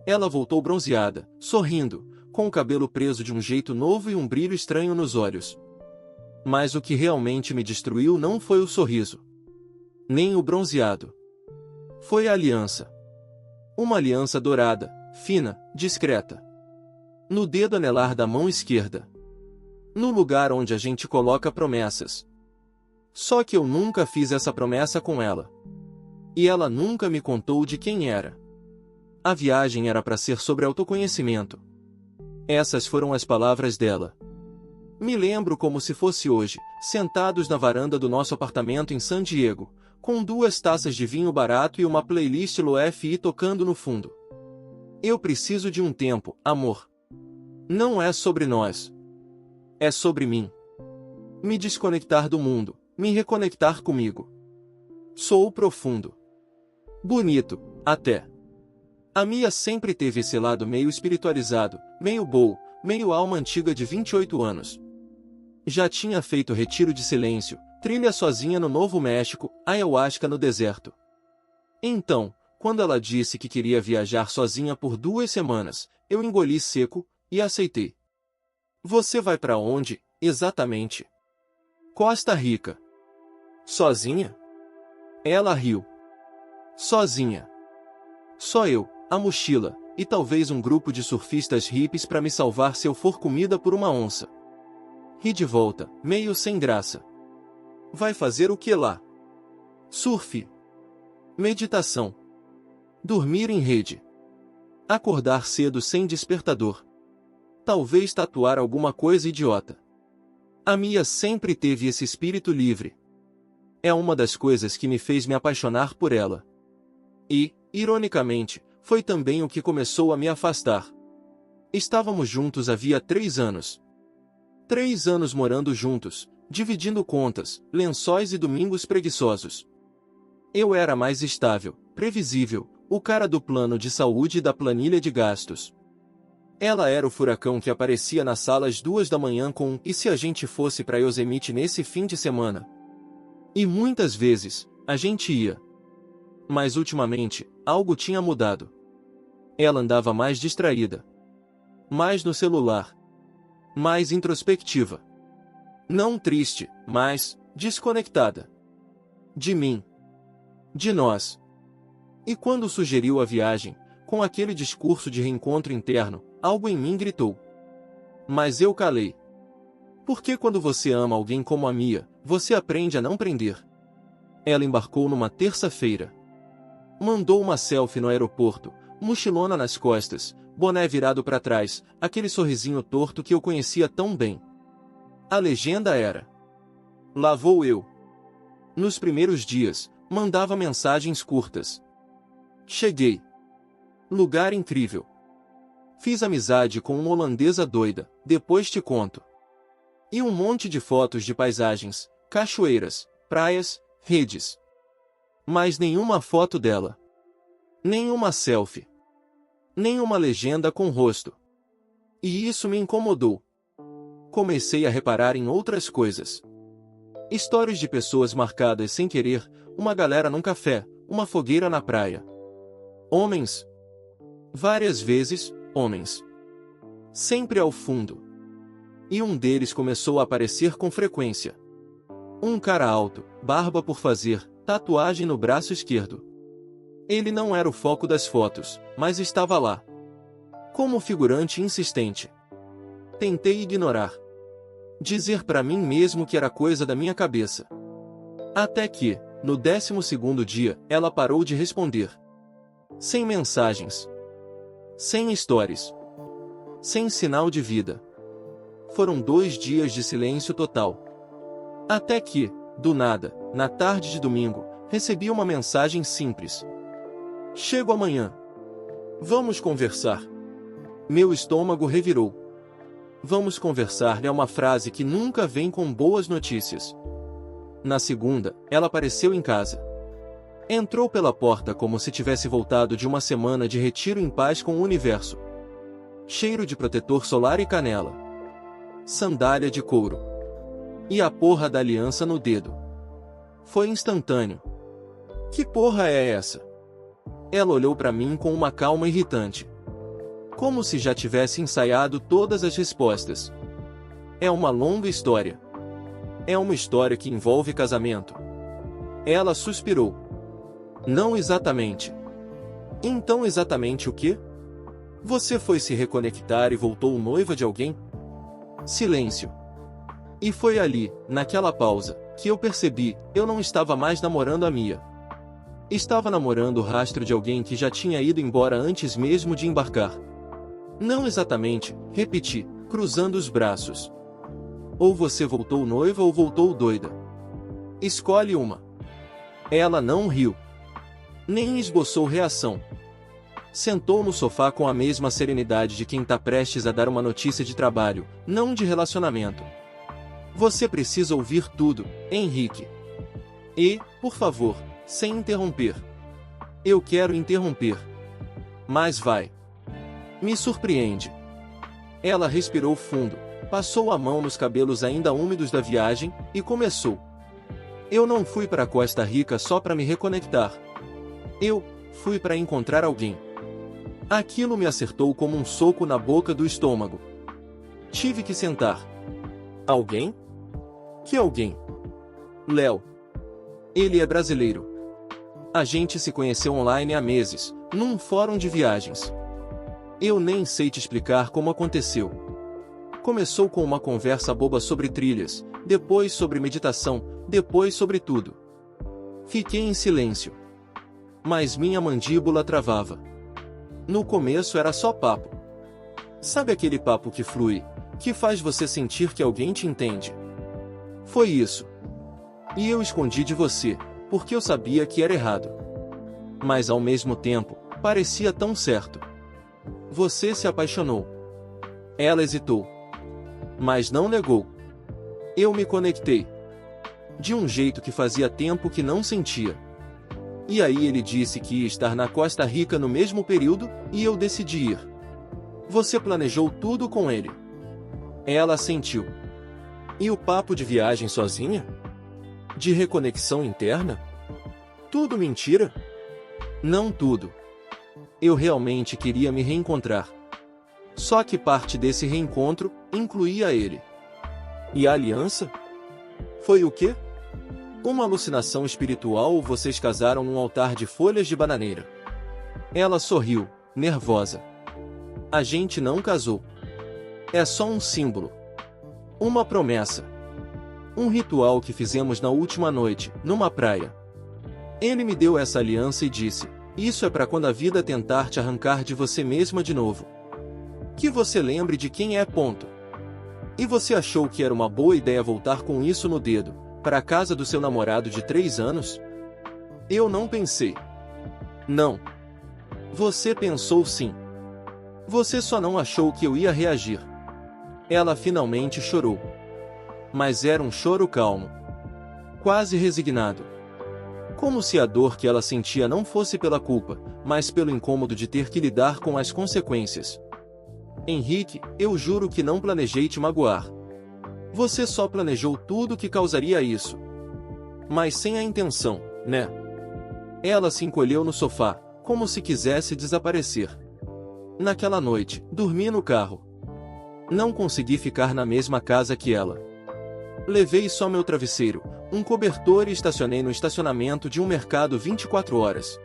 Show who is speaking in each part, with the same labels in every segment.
Speaker 1: Ela voltou bronzeada, sorrindo, com o cabelo preso de um jeito novo e um brilho estranho nos olhos. Mas o que realmente me destruiu não foi o sorriso, nem o bronzeado. Foi a aliança. Uma aliança dourada, fina, discreta. No dedo anelar da mão esquerda. No lugar onde a gente coloca promessas. Só que eu nunca fiz essa promessa com ela. E ela nunca me contou de quem era. A viagem era para ser sobre autoconhecimento. Essas foram as palavras dela. Me lembro como se fosse hoje, sentados na varanda do nosso apartamento em San Diego, com 2 taças de vinho barato e uma playlist lo-fi tocando no fundo. Eu preciso de um tempo, amor. Não é sobre nós. É sobre mim. Me desconectar do mundo, me reconectar comigo. Sou profundo. Bonito, até. A Mia sempre teve esse lado meio espiritualizado, meio bowl, meio alma antiga de 28 anos. Já tinha feito retiro de silêncio, trilha sozinha no Novo México, ayahuasca no deserto. Então, quando ela disse que queria viajar sozinha por 2 semanas, eu engoli seco e aceitei. Você vai para onde, exatamente? Costa Rica. Sozinha? Ela riu. Sozinha. Só eu, a mochila, e talvez um grupo de surfistas hippies para me salvar se eu for comida por uma onça. Ri de volta, meio sem graça. Vai fazer o que lá? Surf. Meditação. Dormir em rede. Acordar cedo sem despertador. Talvez tatuar alguma coisa idiota. A Mia sempre teve esse espírito livre. É uma das coisas que me fez me apaixonar por ela. E, ironicamente, foi também o que começou a me afastar. Estávamos juntos havia 3 anos. 3 anos morando juntos, dividindo contas, lençóis e domingos preguiçosos. Eu era mais estável, previsível, o cara do plano de saúde e da planilha de gastos. Ela era o furacão que aparecia na sala às 2 da manhã com "e se a gente fosse para Yosemite nesse fim de semana?" E muitas vezes, a gente ia. Mas ultimamente, algo tinha mudado. Ela andava mais distraída. Mais no celular. Mais introspectiva. Não triste, mas desconectada. De mim. De nós. E quando sugeriu a viagem, com aquele discurso de reencontro interno, algo em mim gritou. Mas eu calei. Porque quando você ama alguém como a Mia, você aprende a não prender. Ela embarcou numa terça-feira. Mandou uma selfie no aeroporto, mochilona nas costas, boné virado para trás, aquele sorrisinho torto que eu conhecia tão bem. A legenda era: lá vou eu. Nos primeiros dias, mandava mensagens curtas. Cheguei. Lugar incrível. Fiz amizade com uma holandesa doida, depois te conto. E um monte de fotos de paisagens, cachoeiras, praias, redes. Mas nenhuma foto dela. Nenhuma selfie. Nenhuma legenda com rosto. E isso me incomodou. Comecei a reparar em outras coisas. Histórias de pessoas marcadas sem querer, uma galera num café, uma fogueira na praia. Homens. Várias vezes, homens. Sempre ao fundo. E um deles começou a aparecer com frequência. Um cara alto, barba por fazer, tatuagem no braço esquerdo. Ele não era o foco das fotos, mas estava lá. Como figurante insistente. Tentei ignorar. Dizer para mim mesmo que era coisa da minha cabeça. Até que, no 12º dia, ela parou de responder. Sem mensagens. Sem stories. Sem sinal de vida. Foram 2 dias de silêncio total. Até que, do nada, na tarde de domingo, recebi uma mensagem simples. Chego amanhã. Vamos conversar. Meu estômago revirou. Vamos conversar é uma frase que nunca vem com boas notícias. Na segunda, ela apareceu em casa. Entrou pela porta como se tivesse voltado de uma semana de retiro em paz com o universo. Cheiro de protetor solar e canela. Sandália de couro. E a porra da aliança no dedo. Foi instantâneo. Que porra é essa? Ela olhou para mim com uma calma irritante. Como se já tivesse ensaiado todas as respostas. É uma longa história. É uma história que envolve casamento. Ela suspirou. Não exatamente. Então exatamente o quê? Você foi se reconectar e voltou noiva de alguém? Silêncio. E foi ali, naquela pausa, que eu percebi, eu não estava mais namorando a Mia. Estava namorando o rastro de alguém que já tinha ido embora antes mesmo de embarcar. Não exatamente, repeti, cruzando os braços. Ou você voltou noiva ou voltou doida. Escolhe uma. Ela não riu. Nem esboçou reação. Sentou no sofá com a mesma serenidade de quem está prestes a dar uma notícia de trabalho, não de relacionamento. Você precisa ouvir tudo, Henrique. E, por favor, sem interromper. Eu quero interromper. Mas vai. Me surpreende. Ela respirou fundo, passou a mão nos cabelos ainda úmidos da viagem, e começou. Eu não fui para Costa Rica só para me reconectar. Eu fui para encontrar alguém. Aquilo me acertou como um soco na boca do estômago. Tive que sentar. Alguém? Que alguém? Léo. Ele é brasileiro. A gente se conheceu online há meses, num fórum de viagens. Eu nem sei te explicar como aconteceu. Começou com uma conversa boba sobre trilhas, depois sobre meditação, depois sobre tudo. Fiquei em silêncio. Mas minha mandíbula travava. No começo era só papo. Sabe aquele papo que flui, que faz você sentir que alguém te entende? Foi isso. E eu escondi de você, porque eu sabia que era errado. Mas ao mesmo tempo, parecia tão certo. Você se apaixonou. Ela hesitou. Mas não negou. Eu me conectei. De um jeito que fazia tempo que não sentia. E aí ele disse que ia estar na Costa Rica no mesmo período, e eu decidi ir. Você planejou tudo com ele. Ela assentiu. E o papo de viagem sozinha? De reconexão interna? Tudo mentira? Não tudo. Eu realmente queria me reencontrar. Só que parte desse reencontro incluía ele. E a aliança? Foi o quê? Uma alucinação espiritual ou vocês casaram num altar de folhas de bananeira? Ela sorriu, nervosa. A gente não casou. É só um símbolo. Uma promessa. Um ritual que fizemos na última noite, numa praia. Ele me deu essa aliança e disse, isso é para quando a vida tentar te arrancar de você mesma de novo. Que você lembre de quem é, ponto. E você achou que era uma boa ideia voltar com isso no dedo, para a casa do seu namorado de 3 anos? Eu não pensei. Não. Você pensou sim. Você só não achou que eu ia reagir. Ela finalmente chorou. Mas era um choro calmo. Quase resignado. Como se a dor que ela sentia não fosse pela culpa, mas pelo incômodo de ter que lidar com as consequências. Henrique, eu juro que não planejei te magoar. Você só planejou tudo que causaria isso. Mas sem a intenção, né? Ela se encolheu no sofá, como se quisesse desaparecer. Naquela noite, dormi no carro. Não consegui ficar na mesma casa que ela. Levei só meu travesseiro, um cobertor e estacionei no estacionamento de um mercado 24 horas.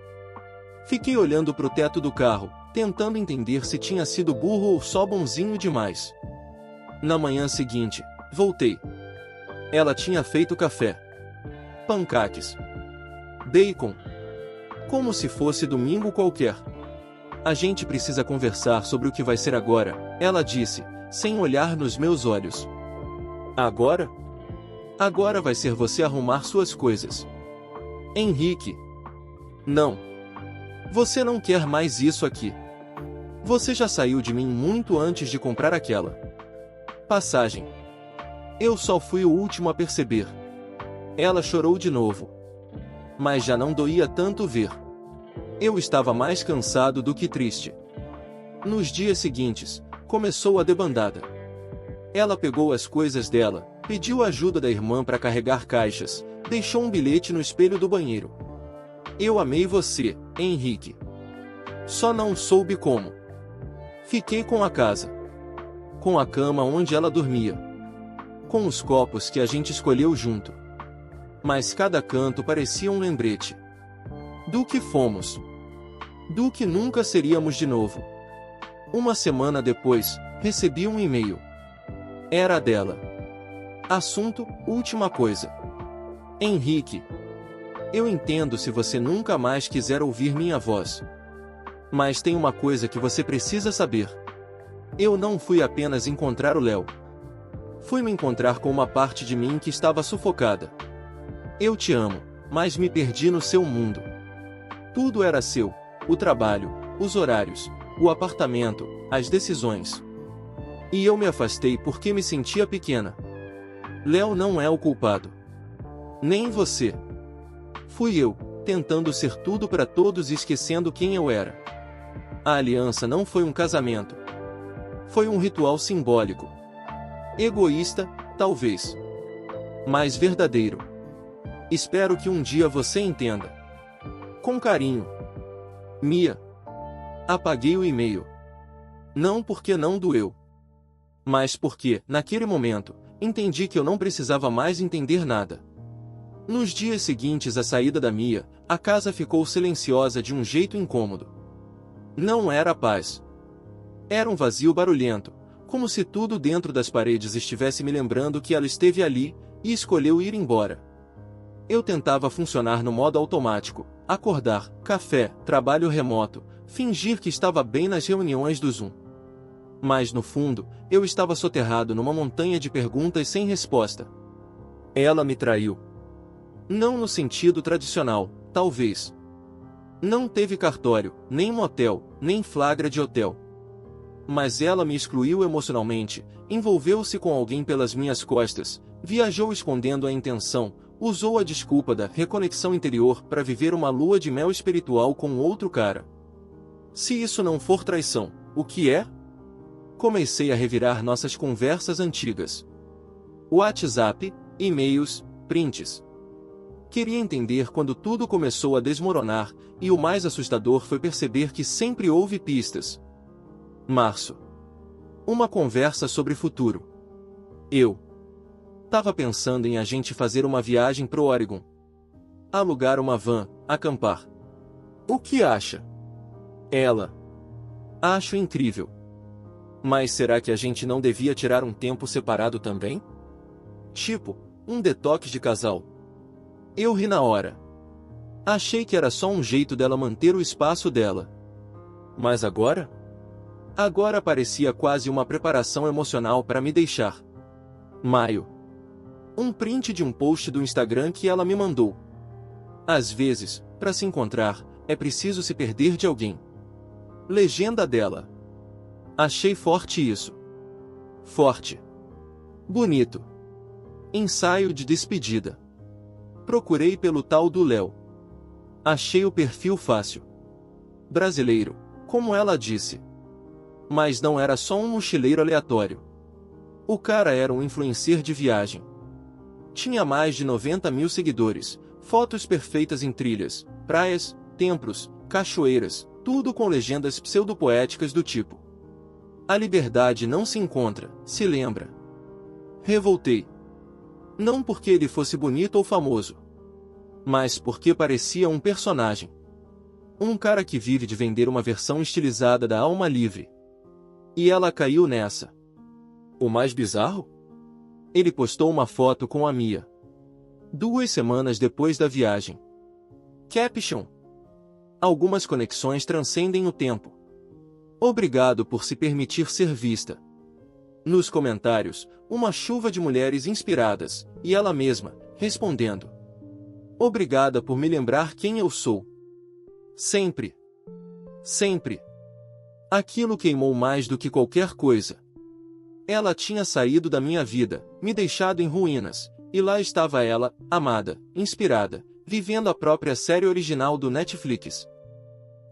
Speaker 1: Fiquei olhando pro teto do carro, tentando entender se tinha sido burro ou só bonzinho demais. Na manhã seguinte, voltei. Ela tinha feito café. Pancaques. Bacon. Como se fosse domingo qualquer. A gente precisa conversar sobre o que vai ser agora, ela disse, sem olhar nos meus olhos. Agora? Agora vai ser você arrumar suas coisas. Henrique. Não. Você não quer mais isso aqui. Você já saiu de mim muito antes de comprar aquela passagem. Eu só fui o último a perceber. Ela chorou de novo. Mas já não doía tanto ver. Eu estava mais cansado do que triste. Nos dias seguintes, começou a debandada. Ela pegou as coisas dela, pediu ajuda da irmã para carregar caixas, deixou um bilhete no espelho do banheiro. Eu amei você, Henrique. Só não soube como. Fiquei com a casa. Com a cama onde ela dormia. Com os copos que a gente escolheu junto. Mas cada canto parecia um lembrete. Do que fomos. Do que nunca seríamos de novo. Uma semana depois, recebi um e-mail. Era dela. Assunto, última coisa. Henrique. Eu entendo se você nunca mais quiser ouvir minha voz. Mas tem uma coisa que você precisa saber. Eu não fui apenas encontrar o Léo. Fui me encontrar com uma parte de mim que estava sufocada. Eu te amo, mas me perdi no seu mundo. Tudo era seu, o trabalho, os horários, o apartamento, as decisões. E eu me afastei porque me sentia pequena. Léo não é o culpado. Nem você. Fui eu, tentando ser tudo para todos e esquecendo quem eu era. A aliança não foi um casamento. Foi um ritual simbólico. Egoísta, talvez. Mas verdadeiro. Espero que um dia você entenda. Com carinho. Mia. Apaguei o e-mail. Não porque não doeu. Mas porque, naquele momento, entendi que eu não precisava mais entender nada. Nos dias seguintes à saída da Mia, a casa ficou silenciosa de um jeito incômodo. Não era paz. Era um vazio barulhento, como se tudo dentro das paredes estivesse me lembrando que ela esteve ali, e escolheu ir embora. Eu tentava funcionar no modo automático, acordar, café, trabalho remoto, fingir que estava bem nas reuniões do Zoom. Mas no fundo, eu estava soterrado numa montanha de perguntas sem resposta. Ela me traiu. Não no sentido tradicional, talvez. Não teve cartório, nem motel, nem flagra de hotel. Mas ela me excluiu emocionalmente, envolveu-se com alguém pelas minhas costas, viajou escondendo a intenção, usou a desculpa da reconexão interior para viver uma lua de mel espiritual com outro cara. Se isso não for traição, o que é? Comecei a revirar nossas conversas antigas. WhatsApp, e-mails, prints. Queria entender quando tudo começou a desmoronar, e o mais assustador foi perceber que sempre houve pistas. Março. Uma conversa sobre futuro. Eu tava pensando em a gente fazer uma viagem pro Oregon. Alugar uma van, acampar. O que acha? Ela. Acho incrível. Mas será que a gente não devia tirar um tempo separado também? Tipo, um detox de casal. Eu ri na hora. Achei que era só um jeito dela manter o espaço dela. Mas agora? Agora parecia quase uma preparação emocional para me deixar. Maio. Um print de um post do Instagram que ela me mandou. Às vezes, para se encontrar, é preciso se perder de alguém. Legenda dela. Achei forte isso. Forte. Bonito. Ensaio de despedida. Procurei pelo tal do Léo. Achei o perfil fácil. Brasileiro, como ela disse. Mas não era só um mochileiro aleatório. O cara era um influencer de viagem. Tinha mais de 90 mil seguidores, fotos perfeitas em trilhas, praias, templos, cachoeiras, tudo com legendas pseudopoéticas do tipo: a liberdade não se encontra, se lembra. Revoltei. Não porque ele fosse bonito ou famoso, mas porque parecia um personagem. Um cara que vive de vender uma versão estilizada da alma livre. E ela caiu nessa. O mais bizarro? Ele postou uma foto com a Mia. 2 semanas depois da viagem. Caption. Algumas conexões transcendem o tempo. Obrigado por se permitir ser vista. Nos comentários, uma chuva de mulheres inspiradas, e ela mesma, respondendo: obrigada por me lembrar quem eu sou. Sempre. Sempre. Aquilo queimou mais do que qualquer coisa. Ela tinha saído da minha vida, me deixado em ruínas, e lá estava ela, amada, inspirada, vivendo a própria série original do Netflix.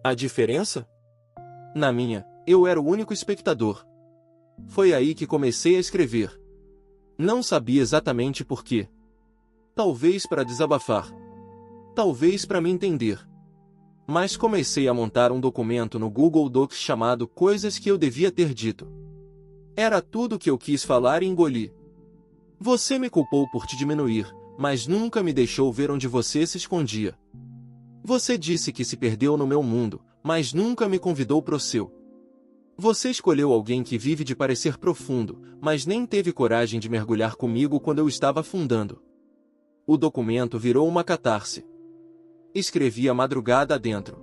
Speaker 1: A diferença? Na minha, eu era o único espectador. Foi aí que comecei a escrever. Não sabia exatamente por quê. Talvez para desabafar. Talvez para me entender. Mas comecei a montar um documento no Google Docs chamado Coisas que eu devia ter dito. Era tudo que eu quis falar e engoli. Você me culpou por te diminuir, mas nunca me deixou ver onde você se escondia. Você disse que se perdeu no meu mundo, mas nunca me convidou pro seu. Você escolheu alguém que vive de parecer profundo, mas nem teve coragem de mergulhar comigo quando eu estava afundando. O documento virou uma catarse. Escrevi a madrugada adentro.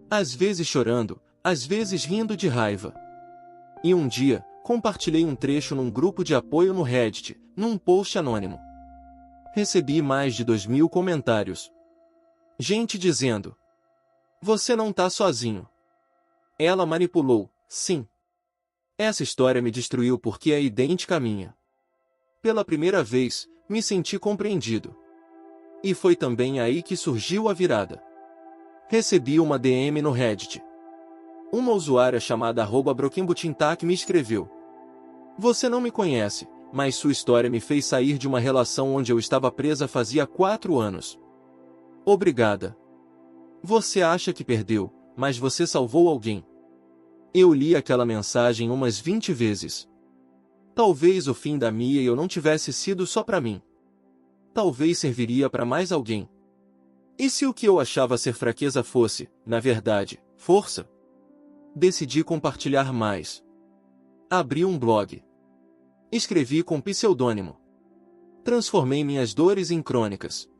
Speaker 1: Às vezes chorando, às vezes rindo de raiva. E um dia, compartilhei um trecho num grupo de apoio no Reddit, num post anônimo. Recebi mais de 2.000 comentários. Gente dizendo: você não tá sozinho. Ela manipulou, sim. Essa história me destruiu porque é idêntica à minha. Pela primeira vez, me senti compreendido. E foi também aí que surgiu a virada. Recebi uma DM no Reddit. Uma usuária chamada @brokenbutintak me escreveu: você não me conhece, mas sua história me fez sair de uma relação onde eu estava presa fazia 4 anos. Obrigada. Você acha que perdeu, mas você salvou alguém. Eu li aquela mensagem umas 20 vezes. Talvez o fim da Mia e eu não tivesse sido só para mim. Talvez serviria para mais alguém. E se o que eu achava ser fraqueza fosse, na verdade, força? Decidi compartilhar mais. Abri um blog. Escrevi com pseudônimo. Transformei minhas dores em crônicas.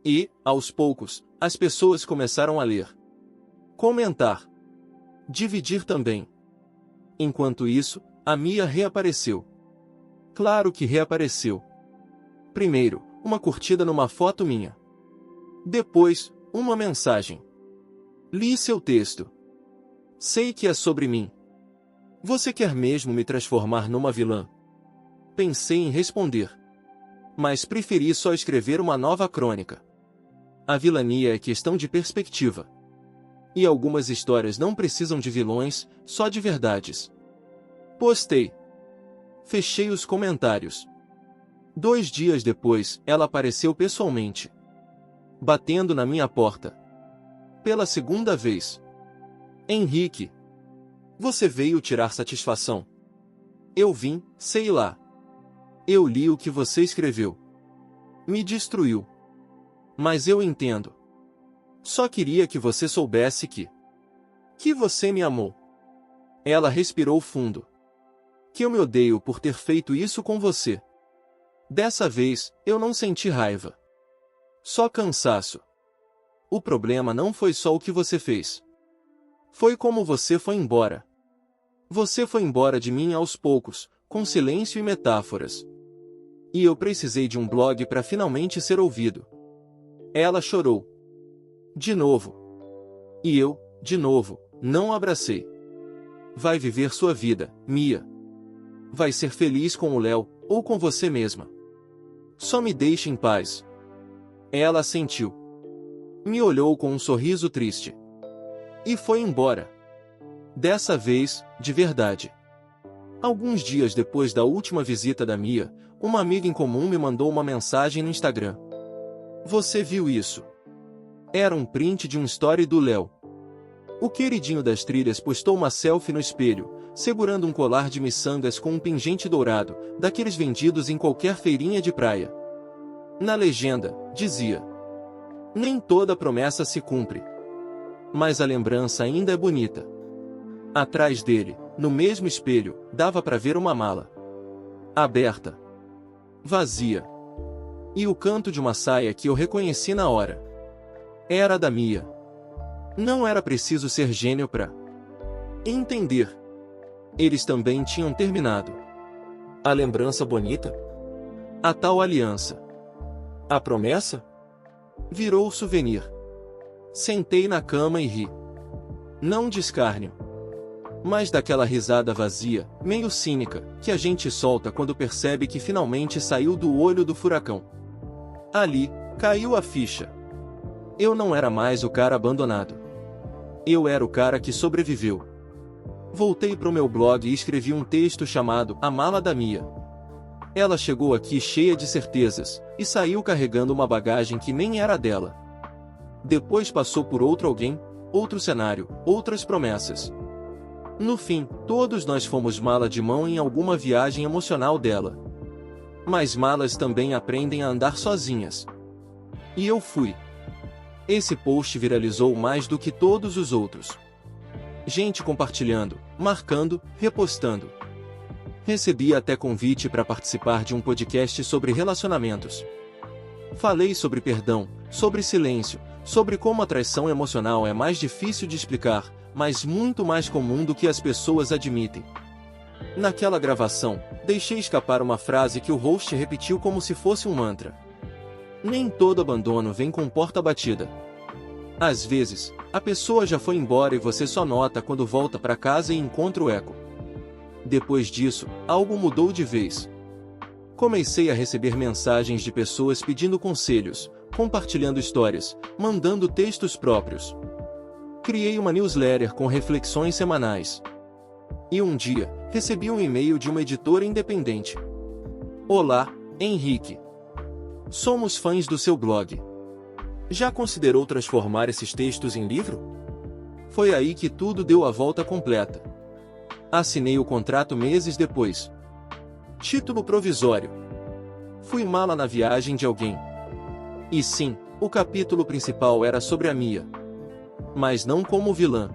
Speaker 1: E, aos poucos, as pessoas começaram a ler. Comentar. Dividir também. Enquanto isso, a Mia reapareceu. Claro que reapareceu. Primeiro, uma curtida numa foto minha. Depois, uma mensagem. Li seu texto. Sei que é sobre mim. Você quer mesmo me transformar numa vilã? Pensei em responder. Mas preferi só escrever uma nova crônica. A vilania é questão de perspectiva. E algumas histórias não precisam de vilões, só de verdades. Postei. Fechei os comentários. 2 dias depois, ela apareceu pessoalmente. Batendo na minha porta. Pela segunda vez. Henrique. Você veio tirar satisfação. Eu vim, sei lá. Eu li o que você escreveu. Me destruiu. Mas eu entendo. Só queria que você soubesse que você me amou. Ela respirou fundo. Que eu me odeio por ter feito isso com você. Dessa vez, eu não senti raiva. Só cansaço. O problema não foi só o que você fez. Foi como você foi embora. Você foi embora de mim aos poucos, com silêncio e metáforas. E eu precisei de um blog para finalmente ser ouvido. Ela chorou. De novo. E eu, de novo, não abracei. Vai viver sua vida, Mia. Vai ser feliz com o Léo, ou com você mesma. Só me deixe em paz. Ela assentiu. Me olhou com um sorriso triste. E foi embora. Dessa vez, de verdade. Alguns dias depois da última visita da Mia, uma amiga em comum me mandou uma mensagem no Instagram. Você viu isso? Era um print de um story do Léo. O queridinho das trilhas postou uma selfie no espelho, segurando um colar de miçangas com um pingente dourado, daqueles vendidos em qualquer feirinha de praia. Na legenda, dizia: nem toda promessa se cumpre. Mas a lembrança ainda é bonita. Atrás dele, no mesmo espelho, dava para ver uma mala. Aberta. Vazia. E o canto de uma saia que eu reconheci na hora. Era da Mia. Não era preciso ser gênio para entender. Eles também tinham terminado. A lembrança bonita? A tal aliança. A promessa? Virou souvenir. Sentei na cama e ri. Não de escárnio. Mas daquela risada vazia, meio cínica, que a gente solta quando percebe que finalmente saiu do olho do furacão. Ali, caiu a ficha. Eu não era mais o cara abandonado. Eu era o cara que sobreviveu. Voltei pro meu blog e escrevi um texto chamado A Mala da Mia. Ela chegou aqui cheia de certezas, e saiu carregando uma bagagem que nem era dela. Depois passou por outro alguém, outro cenário, outras promessas. No fim, todos nós fomos mala de mão em alguma viagem emocional dela. Mas malas também aprendem a andar sozinhas. E eu fui. Esse post viralizou mais do que todos os outros. Gente compartilhando, marcando, repostando. Recebi até convite para participar de um podcast sobre relacionamentos. Falei sobre perdão, sobre silêncio, sobre como a traição emocional é mais difícil de explicar, mas muito mais comum do que as pessoas admitem. Naquela gravação, deixei escapar uma frase que o host repetiu como se fosse um mantra. Nem todo abandono vem com porta batida. Às vezes, a pessoa já foi embora e você só nota quando volta para casa e encontra o eco. Depois disso, algo mudou de vez. Comecei a receber mensagens de pessoas pedindo conselhos, compartilhando histórias, mandando textos próprios. Criei uma newsletter com reflexões semanais. E um dia, recebi um e-mail de uma editora independente. Olá, Henrique. Somos fãs do seu blog. Já considerou transformar esses textos em livro? Foi aí que tudo deu a volta completa. Assinei o contrato meses depois. Título provisório. Fui mala na viagem de alguém. E sim, o capítulo principal era sobre a Mia. Mas não como vilã.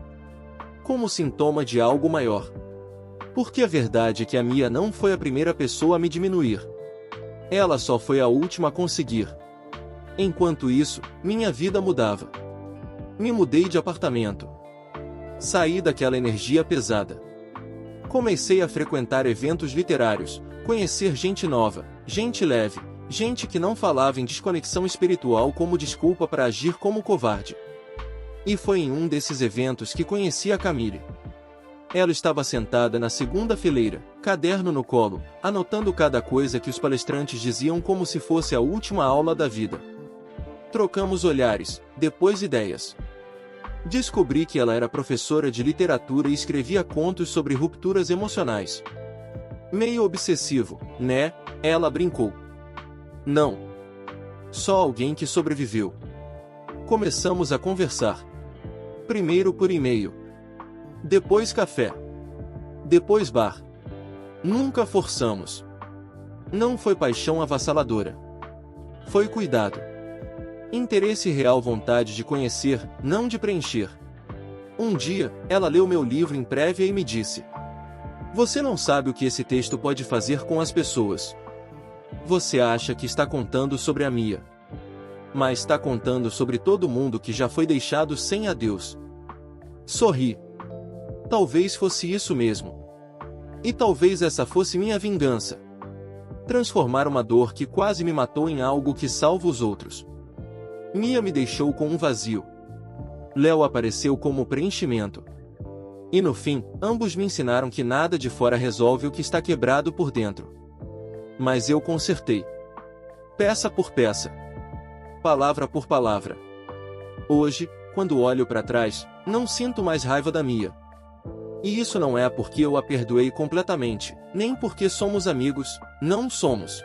Speaker 1: Como sintoma de algo maior. Porque a verdade é que a Mia não foi a primeira pessoa a me diminuir. Ela só foi a última a conseguir. Enquanto isso, minha vida mudava. Me mudei de apartamento. Saí daquela energia pesada. Comecei a frequentar eventos literários, conhecer gente nova, gente leve, gente que não falava em desconexão espiritual como desculpa para agir como covarde. E foi em um desses eventos que conheci a Camille. Ela estava sentada na segunda fileira, caderno no colo, anotando cada coisa que os palestrantes diziam como se fosse a última aula da vida. Trocamos olhares, depois ideias. Descobri que ela era professora de literatura e escrevia contos sobre rupturas emocionais. Meio obsessivo, né? Ela brincou. Não. Só alguém que sobreviveu. Começamos a conversar. Primeiro por e-mail. Depois café. Depois bar. Nunca forçamos. Não foi paixão avassaladora. Foi cuidado. Interesse real, vontade de conhecer, não de preencher. Um dia, ela leu meu livro em prévia e me disse: "Você não sabe o que esse texto pode fazer com as pessoas. Você acha que está contando sobre a Mia. Mas está contando sobre todo mundo que já foi deixado sem a Deus." Sorri. Talvez fosse isso mesmo. E talvez essa fosse minha vingança. Transformar uma dor que quase me matou em algo que salva os outros. Mia me deixou com um vazio. Léo apareceu como preenchimento. E no fim, ambos me ensinaram que nada de fora resolve o que está quebrado por dentro. Mas eu consertei. Peça por peça. Palavra por palavra. Hoje, quando olho para trás, não sinto mais raiva da Mia. E isso não é porque eu a perdoei completamente, nem porque somos amigos, não somos.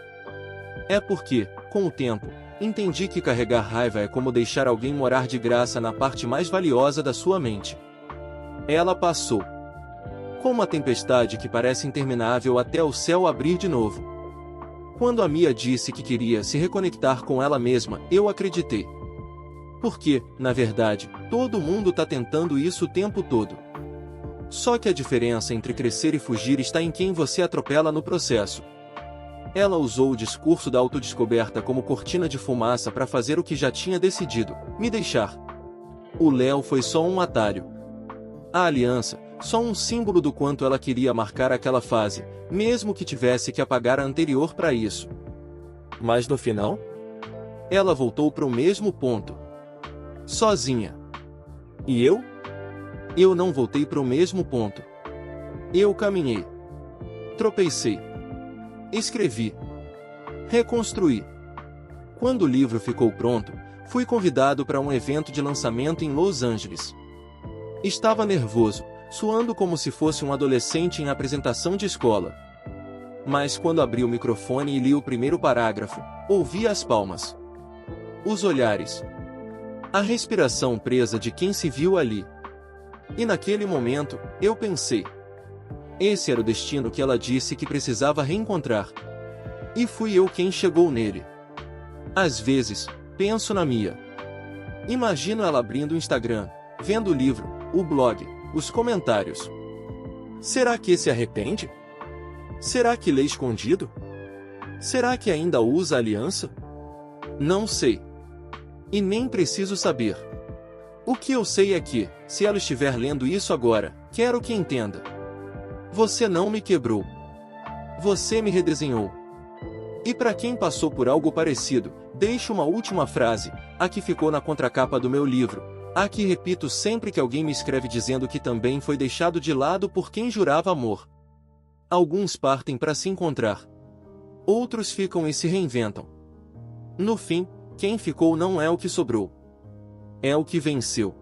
Speaker 1: É porque, com o tempo, entendi que carregar raiva é como deixar alguém morar de graça na parte mais valiosa da sua mente. Ela passou. Como a tempestade que parece interminável até o céu abrir de novo. Quando a Mia disse que queria se reconectar com ela mesma, eu acreditei. Porque, na verdade, todo mundo tá tentando isso o tempo todo. Só que a diferença entre crescer e fugir está em quem você atropela no processo. Ela usou o discurso da autodescoberta como cortina de fumaça para fazer o que já tinha decidido, me deixar. O Léo foi só um atalho. A aliança, só um símbolo do quanto ela queria marcar aquela fase, mesmo que tivesse que apagar a anterior para isso. Mas no final, ela voltou para o mesmo ponto. Sozinha. E eu? Eu não voltei para o mesmo ponto. Eu caminhei. Tropecei. Escrevi. Reconstruí. Quando o livro ficou pronto, fui convidado para um evento de lançamento em Los Angeles. Estava nervoso, suando como se fosse um adolescente em apresentação de escola. Mas quando abri o microfone e li o primeiro parágrafo, ouvi as palmas. Os olhares. A respiração presa de quem se viu ali. E naquele momento, eu pensei. Esse era o destino que ela disse que precisava reencontrar. E fui eu quem chegou nele. Às vezes, penso na Mia. Imagino ela abrindo o Instagram, vendo o livro, o blog, os comentários. Será que se arrepende? Será que lê escondido? Será que ainda usa a aliança? Não sei. E nem preciso saber. O que eu sei é que, se ela estiver lendo isso agora, quero que entenda. Você não me quebrou. Você me redesenhou. E para quem passou por algo parecido, deixo uma última frase, a que ficou na contracapa do meu livro, a que repito sempre que alguém me escreve dizendo que também foi deixado de lado por quem jurava amor. Alguns partem para se encontrar. Outros ficam e se reinventam. No fim, quem ficou não é o que sobrou. É o que venceu.